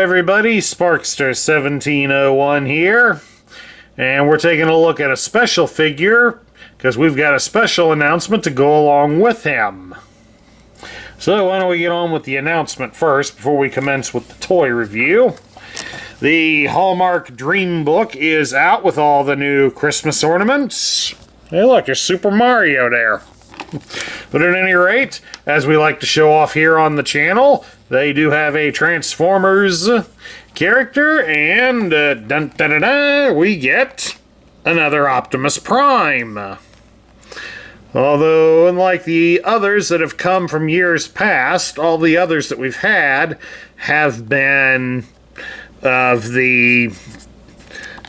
everybody, Sparkster1701 here, and we're taking a look at a special figure because we've got a special announcement to go along with him. So why don't we get on with the announcement first before we commence with the toy review. The Hallmark Dream Book is out with all the new Christmas ornaments. Hey look, there's Super Mario there. But at any rate, as we like to show off here on the channel, they do have a Transformers character, and we get another Optimus Prime. Although, unlike the others that have come from years past, all the others that we've had have been of the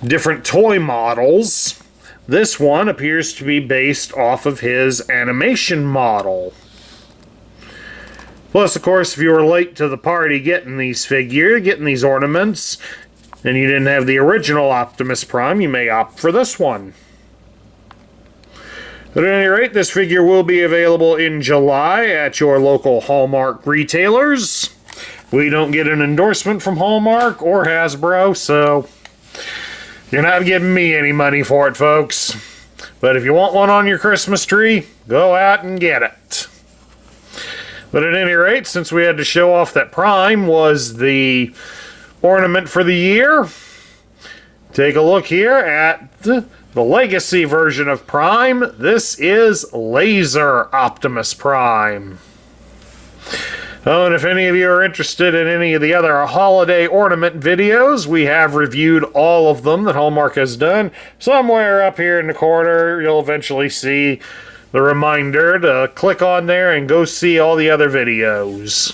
different toy models. This one appears to be based off of his animation model. Plus, of course, if you were late to the party getting these ornaments, and you didn't have the original Optimus Prime, you may opt for this one. At any rate, this figure will be available in July at your local Hallmark retailers. We don't get an endorsement from Hallmark or Hasbro, so you're not giving me any money for it, folks. But if you want one on your Christmas tree, go out and get it. But at any rate, since we had to show off that Prime was the ornament for the year, take a look here at the Legacy version of Prime. This is Laser Optimus Prime. Oh, and if any of you are interested in any of the other holiday ornament videos, we have reviewed all of them that Hallmark has done. Somewhere up here in the corner, you'll eventually see the reminder to click on there and go see all the other videos.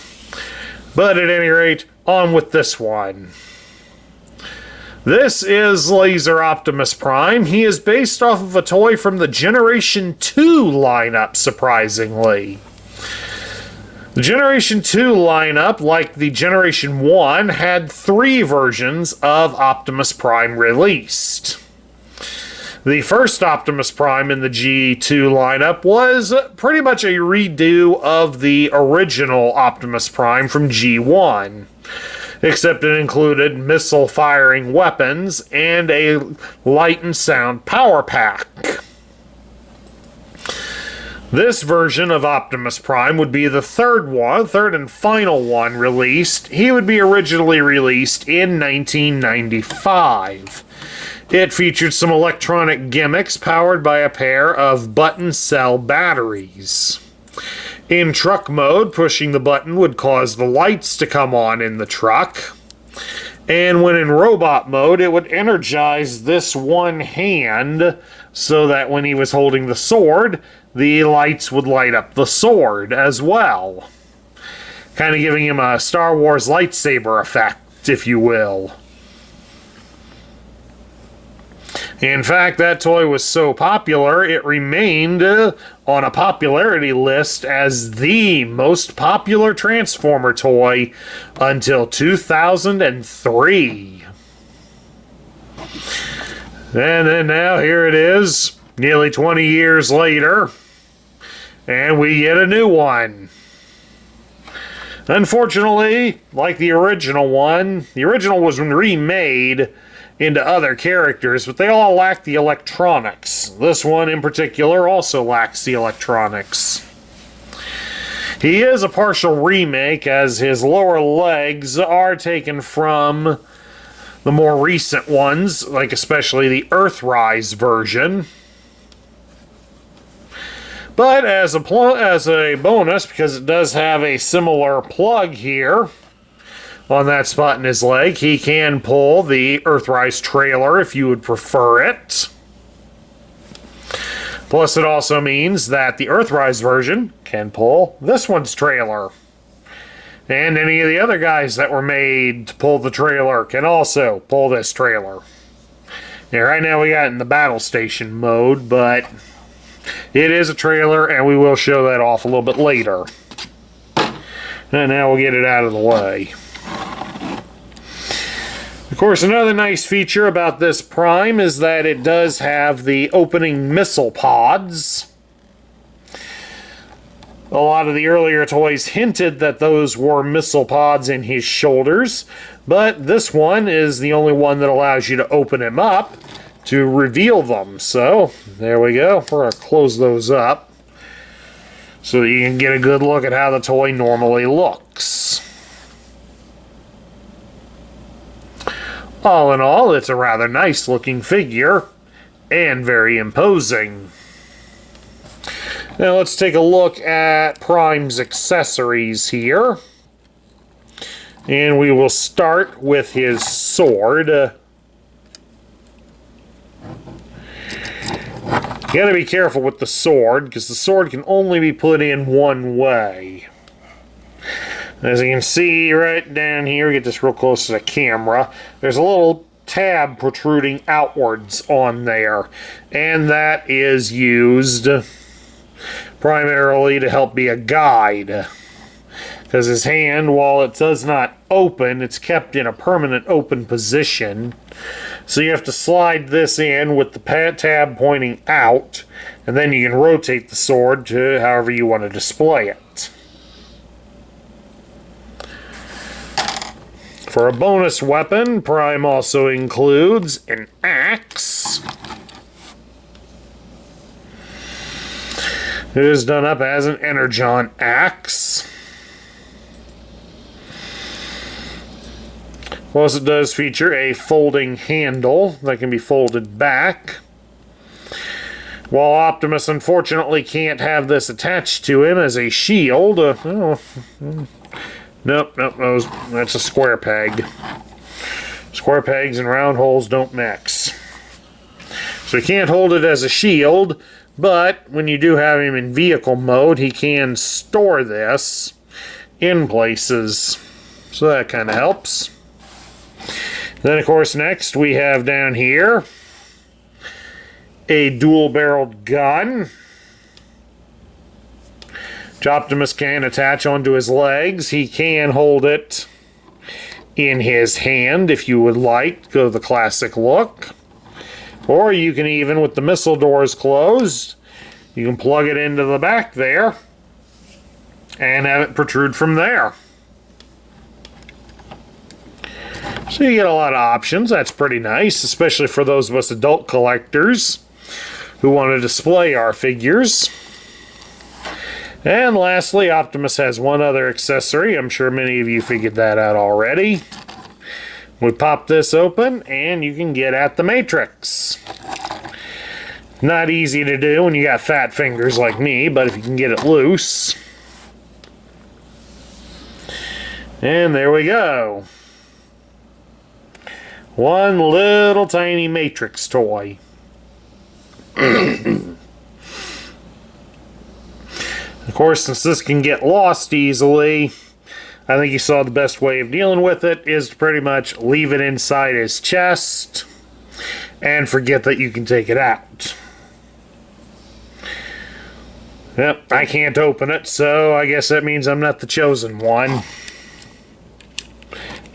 But at any rate, on with this one. This is Laser Optimus Prime. He is based off of a toy from the Generation 2 lineup, surprisingly. The Generation 2 lineup, like the Generation 1, had 3 versions of Optimus Prime released. The first Optimus Prime in the G2 lineup was pretty much a redo of the original Optimus Prime from G1, except it included missile-firing weapons and a light and sound power pack. This version of Optimus Prime would be the third and final one released. He would be originally released in 1995. It featured some electronic gimmicks powered by a pair of button cell batteries. In truck mode, pushing the button would cause the lights to come on in the truck. And when in robot mode, it would energize this one hand so that when he was holding the sword, the lights would light up the sword as well. Kind of giving him a Star Wars lightsaber effect, if you will. In fact, that toy was so popular, it remained on a popularity list as the most popular Transformer toy until 2003. And then now here it is, nearly 20 years later, and we get a new one. Unfortunately, like the original one, the original was remade into other characters, but they all lack the electronics. This one in particular also lacks the electronics. He is a partial remake, as his lower legs are taken from the more recent ones, like especially the Earthrise version. But as a bonus, because it does have a similar plug here on that spot in his leg, he can pull the Earthrise trailer if you would prefer it. Plus, it also means that the Earthrise version can pull this one's trailer. And any of the other guys that were made to pull the trailer can also pull this trailer. Yeah, right now we got it in the battle station mode, but it is a trailer, and we will show that off a little bit later. And now we'll get it out of the way. Of course, another nice feature about this Prime is that it does have the opening missile pods. A lot of the earlier toys hinted that those were missile pods in his shoulders, but this one is the only one that allows you to open him up to reveal them. So, there we go. We're going to close those up so that you can get a good look at how the toy normally looks. All in all, it's a rather nice looking figure and very imposing. Now let's take a look at Prime's accessories here. And we will start with his sword. You gotta be careful with the sword, because the sword can only be put in one way. As you can see right down here, get this real close to the camera, there's a little tab protruding outwards on there. And that is used primarily to help be a guide. Because his hand, while it does not open, it's kept in a permanent open position. So you have to slide this in with the tab pointing out, and then you can rotate the sword to however you want to display it. For a bonus weapon, Prime also includes an axe. It is done up as an Energon axe. Plus, it does feature a folding handle that can be folded back. While Optimus unfortunately can't have this attached to him as a shield. Nope, that's a square peg. Square pegs and round holes don't mix. So he can't hold it as a shield, but when you do have him in vehicle mode, he can store this in places. So that kind of helps. Then, of course, next we have down here a dual-barreled gun, which Optimus can attach onto his legs. He can hold it in his hand if you would like. Go the classic look. Or you can even, with the missile doors closed, you can plug it into the back there and have it protrude from there. So you get a lot of options. That's pretty nice, especially for those of us adult collectors who want to display our figures. And lastly, Optimus has one other accessory. I'm sure many of you figured that out already. We pop this open and you can get at the Matrix. Not easy to do when you got fat fingers like me, but if you can get it loose. And there we go. One little tiny Matrix toy. Of course, since this can get lost easily, I think you saw the best way of dealing with it is to pretty much leave it inside his chest and forget that you can take it out. Yep, I can't open it, so I guess that means I'm not the chosen one.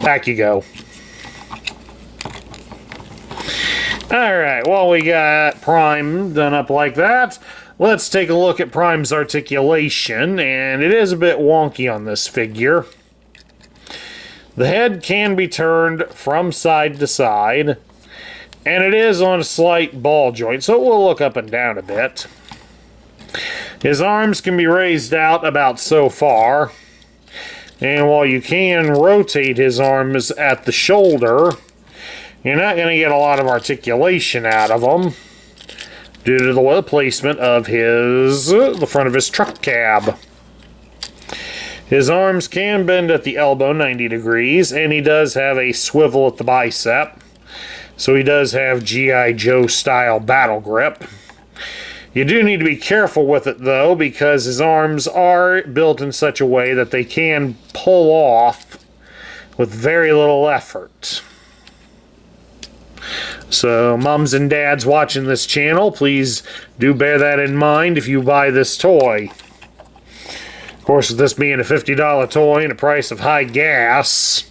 Back you go. Alright, well, we got Prime done up like that. Let's take a look at Prime's articulation, and it is a bit wonky on this figure. The head can be turned from side to side, and it is on a slight ball joint, so it will look up and down a bit. His arms can be raised out about so far, and while you can rotate his arms at the shoulder, you're not going to get a lot of articulation out of them due to the placement of the front of his truck cab. His arms can bend at the elbow 90 degrees, and he does have a swivel at the bicep. So he does have G.I. Joe style battle grip. You do need to be careful with it though, because his arms are built in such a way that they can pull off with very little effort. So mums and dads watching this channel, please do bear that in mind if you buy this toy. Of course, with this being a $50 toy and a price of high gas,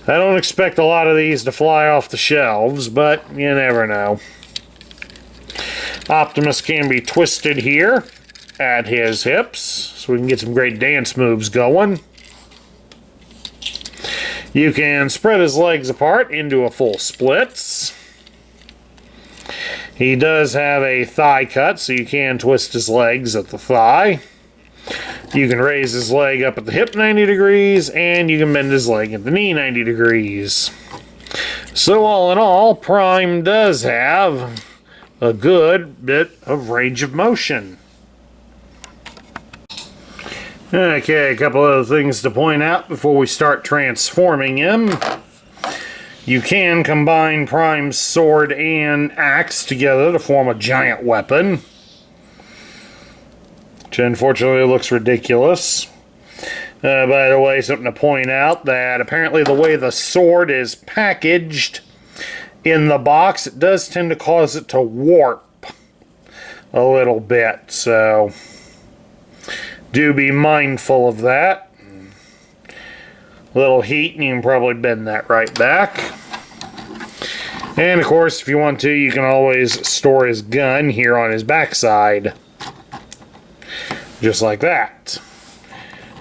I don't expect a lot of these to fly off the shelves, but you never know. Optimus can be twisted here at his hips so we can get some great dance moves going. You can spread his legs apart into a full splits. He does have a thigh cut, so you can twist his legs at the thigh. You can raise his leg up at the hip 90 degrees, and you can bend his leg at the knee 90 degrees. So all in all, Prime does have a good bit of range of motion. Okay, a couple other things to point out before we start transforming him. You can combine Prime's sword and axe together to form a giant weapon, which unfortunately looks ridiculous. By the way, something to point out, that apparently the way the sword is packaged in the box, it does tend to cause it to warp a little bit, so do be mindful of that. A little heat and you can probably bend that right back. And of course, if you want to, you can always store his gun here on his backside. Just like that.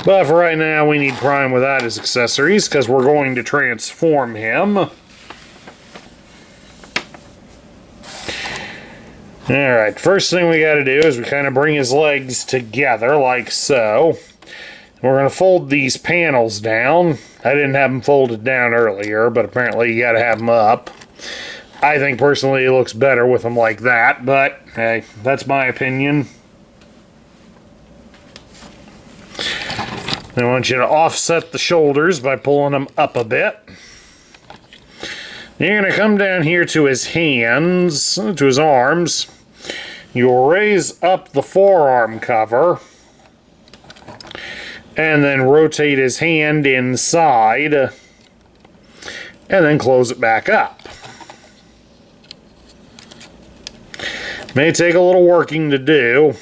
But for right now, we need Prime without his accessories because we're going to transform him. Alright, first thing we got to do is we kind of bring his legs together like so. We're going to fold these panels down. I didn't have them folded down earlier, but apparently you got to have them up. I think personally it looks better with them like that, but hey, that's my opinion. I want you to offset the shoulders by pulling them up a bit. You're going to come down here to his hands, to his arms. You'll raise up the forearm cover and then rotate his hand inside and then close it back up. May take a little working to do.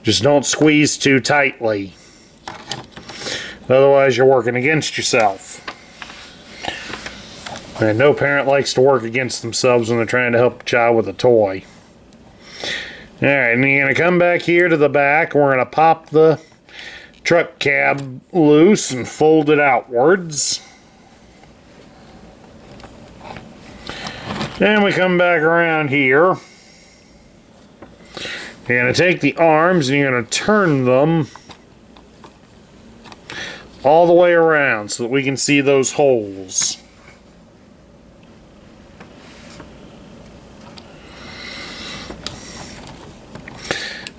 Just don't squeeze too tightly. Otherwise you're working against yourself. And no parent likes to work against themselves when they're trying to help a child with a toy. Alright, and you're going to come back here to the back. We're going to pop the truck cab loose and fold it outwards. Then we come back around here. You're going to take the arms and you're going to turn them all the way around so that we can see those holes.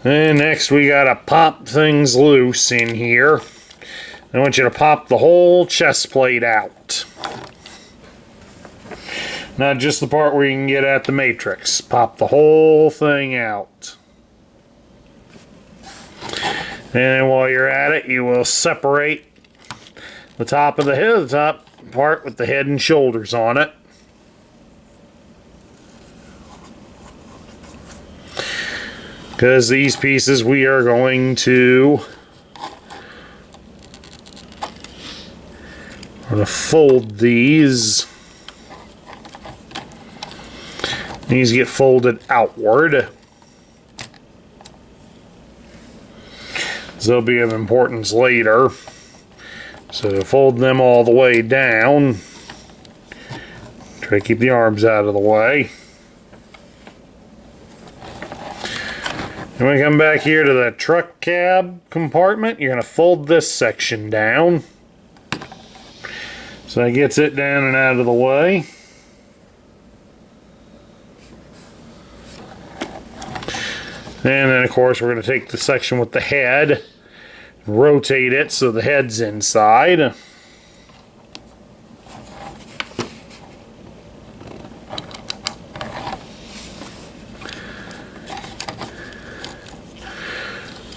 And next we gotta pop things loose in here. I want you to pop the whole chest plate out. Not just the part where you can get at the matrix. Pop the whole thing out. And then while you're at it, you will separate the top of the head, the top part with the head and shoulders on it. Because these pieces we are going to fold these. These get folded outward. They'll be of importance later. So fold them all the way down. Try to keep the arms out of the way. And when we come back here to the truck cab compartment, you're going to fold this section down. So that gets it down and out of the way. And then of course we're going to take the section with the head, rotate it so the head's inside.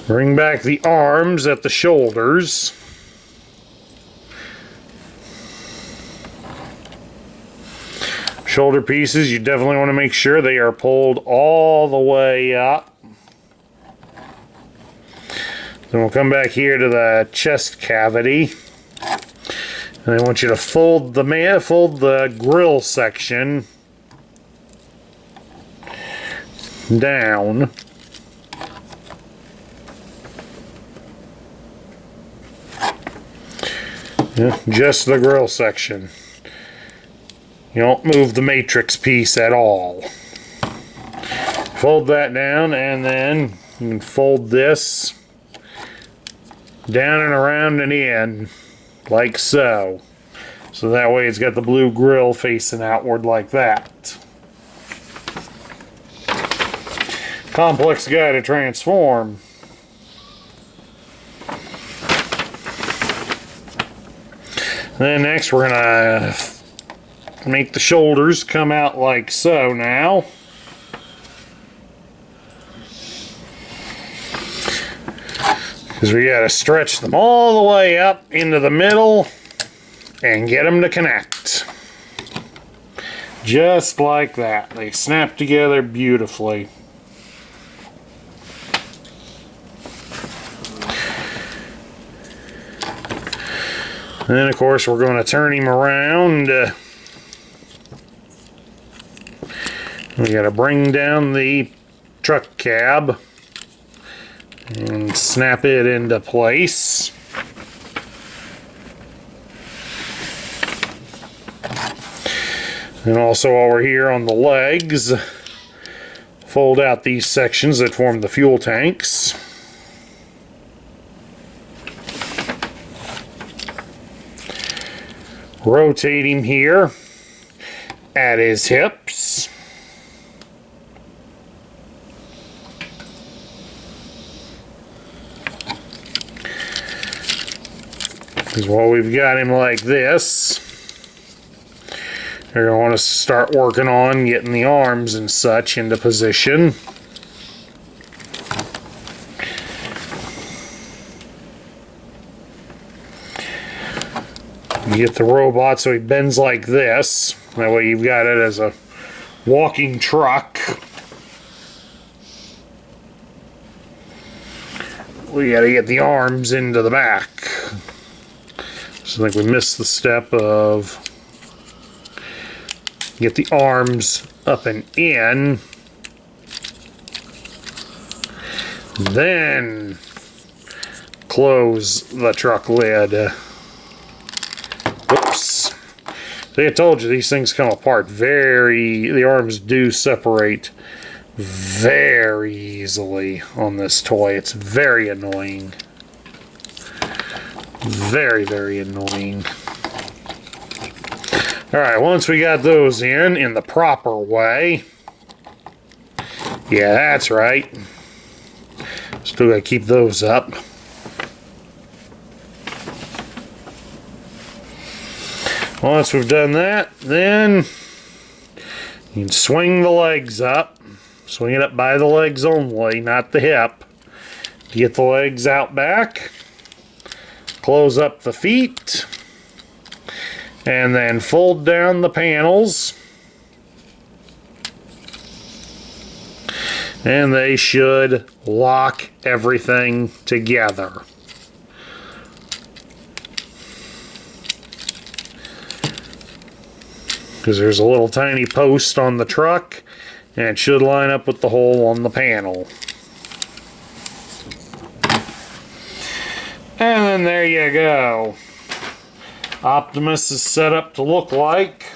Bring back the arms at the shoulders. Shoulder pieces, you definitely want to make sure they are pulled all the way up. Then we'll come back here to the chest cavity. And I want you to fold the grill section Yeah, just the grill section. You don't move the matrix piece at all. Fold that down, and then you can fold this down and around and in, like so. So that way it's got the blue grill facing outward like that. Complex guy to transform. Then next we're gonna make the shoulders come out like so now. Because we gotta stretch them all the way up into the middle and get them to connect. Just like that. They snap together beautifully. And then of course we're going to turn him around. We got to bring down the truck cab and snap it into place. And also while we're here on the legs, fold out these sections that form the fuel tanks. Rotate him here at his hips. Because while we've got him like this, you're going to want to start working on getting the arms and such into position. You get the robot so he bends like this. That way you've got it as a walking truck. We got to get the arms into the back. So I think we missed the step of get the arms up and in. Then close the truck lid. Whoops. See, I told you these things come apart the arms do separate very easily on this toy. It's very annoying. Very, very annoying. Alright, once we got those in the proper way. Yeah, that's right. Still gotta keep those up. Once we've done that, then you can swing the legs up. Swing it up by the legs only, not the hip. Get the legs out back. Close up the feet. And then fold down the panels. And they should lock everything together. Because there's a little tiny post on the truck, and it should line up with the hole on the panel. And then there you go. Optimus is set up to look like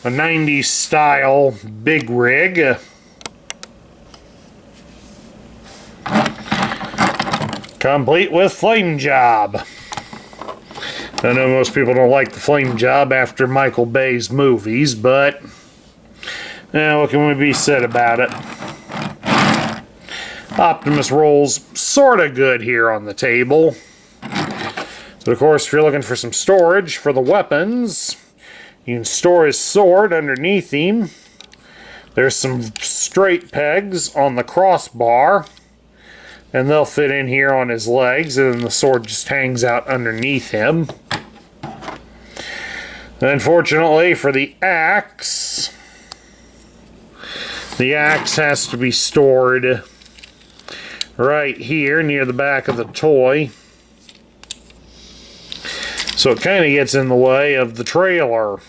a 90s style big rig. Complete with flame job. I know most people don't like the flame job after Michael Bay's movies, but what can we be said about it? Optimus rolls sort of good here on the table. So of course, if you're looking for some storage for the weapons, you can store his sword underneath him. There's some straight pegs on the crossbar, and they'll fit in here on his legs, and then the sword just hangs out underneath him. Unfortunately for the axe has to be stored right here near the back of the toy. So it kind of gets in the way of the trailer.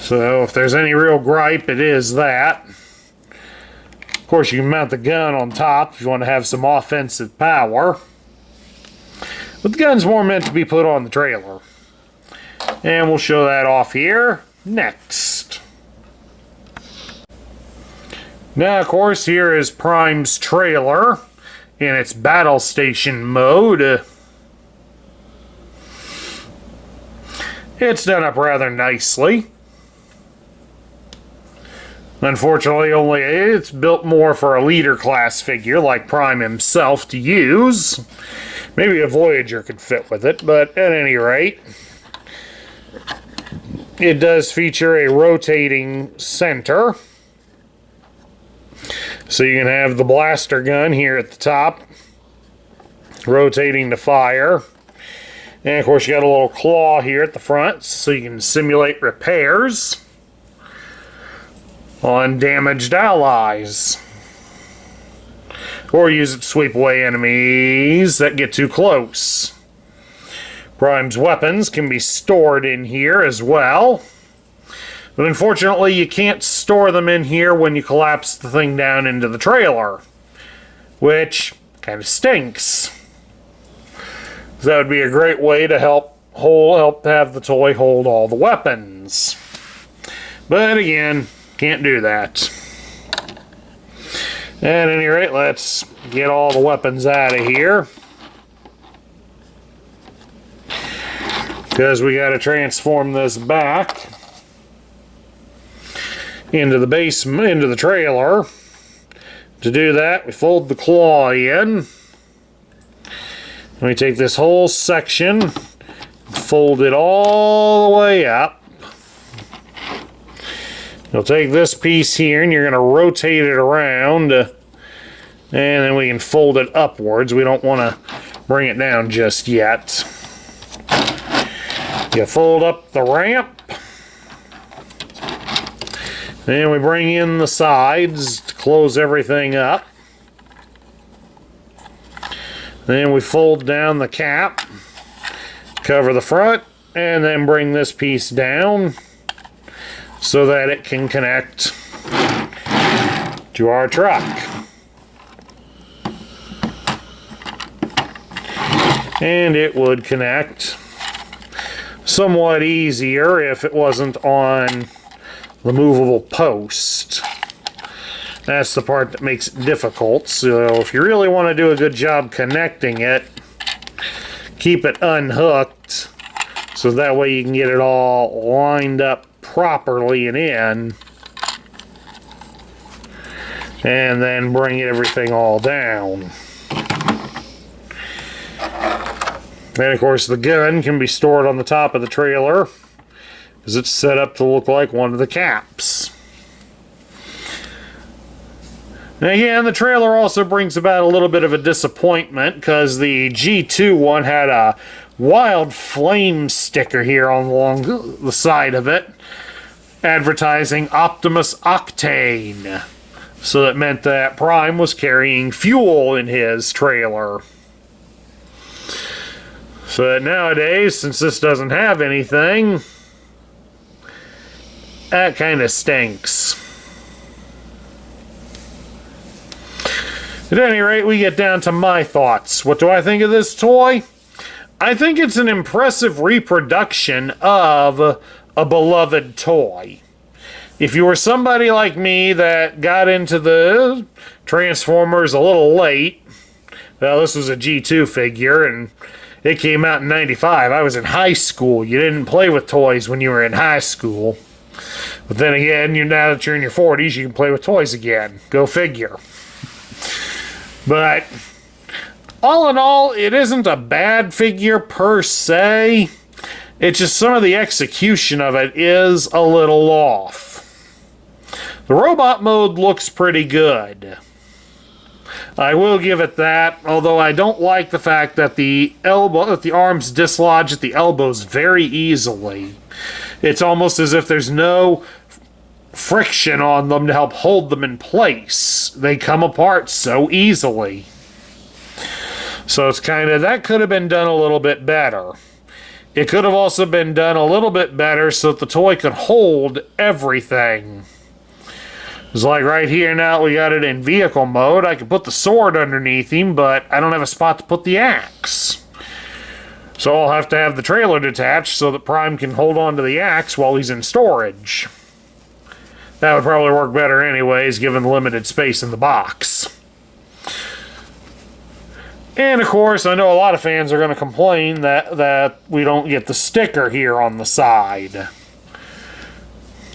So if there's any real gripe, it is that. Of course, you can mount the gun on top if you want to have some offensive power. But the gun's more meant to be put on the trailer. And we'll show that off here next. Now, of course, here is Prime's trailer in its battle station mode. It's done up rather nicely. Unfortunately, it's built more for a leader class figure like Prime himself to use. Maybe a Voyager could fit with it, but at any rate, it does feature a rotating center. So you can have the blaster gun here at the top, rotating to fire. And of course you got a little claw here at the front, so you can simulate repairs on damaged allies. Or use it to sweep away enemies that get too close. Prime's weapons can be stored in here as well. But unfortunately, you can't store them in here when you collapse the thing down into the trailer, which kind of stinks. So that would be a great way to help have the toy hold all the weapons. But again, can't do that. At any rate, let's get all the weapons out of here, because we got to transform this back into the base, into the trailer. To do that, we fold the claw in. And we take this whole section, fold it all the way up. You'll take this piece here and you're going to rotate it around, and then we can fold it upwards. We don't want to bring it down just yet. You fold up the ramp. Then we bring in the sides to close everything up. Then we fold down the cap, cover the front, and then bring this piece down so that it can connect to our truck. And it would connect somewhat easier if it wasn't on the movable post. That's the part that makes it difficult. So if you really want to do a good job connecting it, keep it unhooked so that way you can get it all lined up properly and in, and then bring everything all down. And of course the gun can be stored on the top of the trailer because it's set up to look like one of the caps. Now again, the trailer also brings about a little bit of a disappointment because the G2 one had a wild flame sticker here along the side of it, advertising Optimus Octane. So that meant that Prime was carrying fuel in his trailer. So that nowadays, since this doesn't have anything, that kind of stinks. At any rate, we get down to my thoughts. What do I think of this toy? I think it's an impressive reproduction of a beloved toy. If you were somebody like me that got into the Transformers a little late, well, this was a G2 figure, and it came out in '95. I was in high school. You didn't play with toys when you were in high school. But then again, now that you're in your 40s, you can play with toys again. Go figure. But all in all, it isn't a bad figure per se. It's just some of the execution of it is a little off. The robot mode looks pretty good. I will give it that, although I don't like the fact that the arms dislodge at the elbows very easily. It's almost as if there's no friction on them to help hold them in place. They come apart so easily. So it's kind of, that could have been done a little bit better. It could have also been done a little bit better so that the toy could hold everything. It's like right here now we got it in vehicle mode. I could put the sword underneath him, but I don't have a spot to put the axe. So I'll have to have the trailer detached so that Prime can hold on to the axe while he's in storage. That would probably work better anyways, given the limited space in the box. And of course, I know a lot of fans are going to complain that we don't get the sticker here on the side.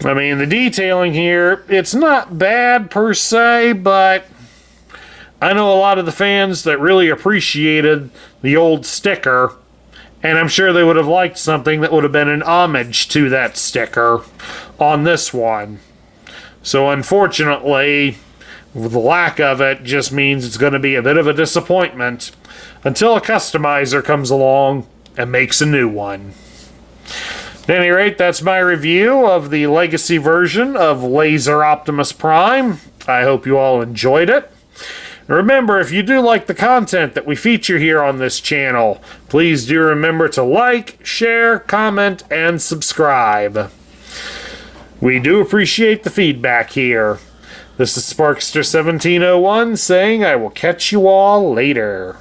I mean, the detailing here, it's not bad per se, but I know a lot of the fans that really appreciated the old sticker, and I'm sure they would have liked something that would have been an homage to that sticker on this one. So unfortunately, the lack of it just means it's going to be a bit of a disappointment until a customizer comes along and makes a new one. At any rate, that's my review of the Legacy version of Laser Optimus Prime. I hope you all enjoyed it. Remember, if you do like the content that we feature here on this channel, please do remember to like, share, comment, and subscribe. We do appreciate the feedback here. This is Sparkster1701 saying I will catch you all later.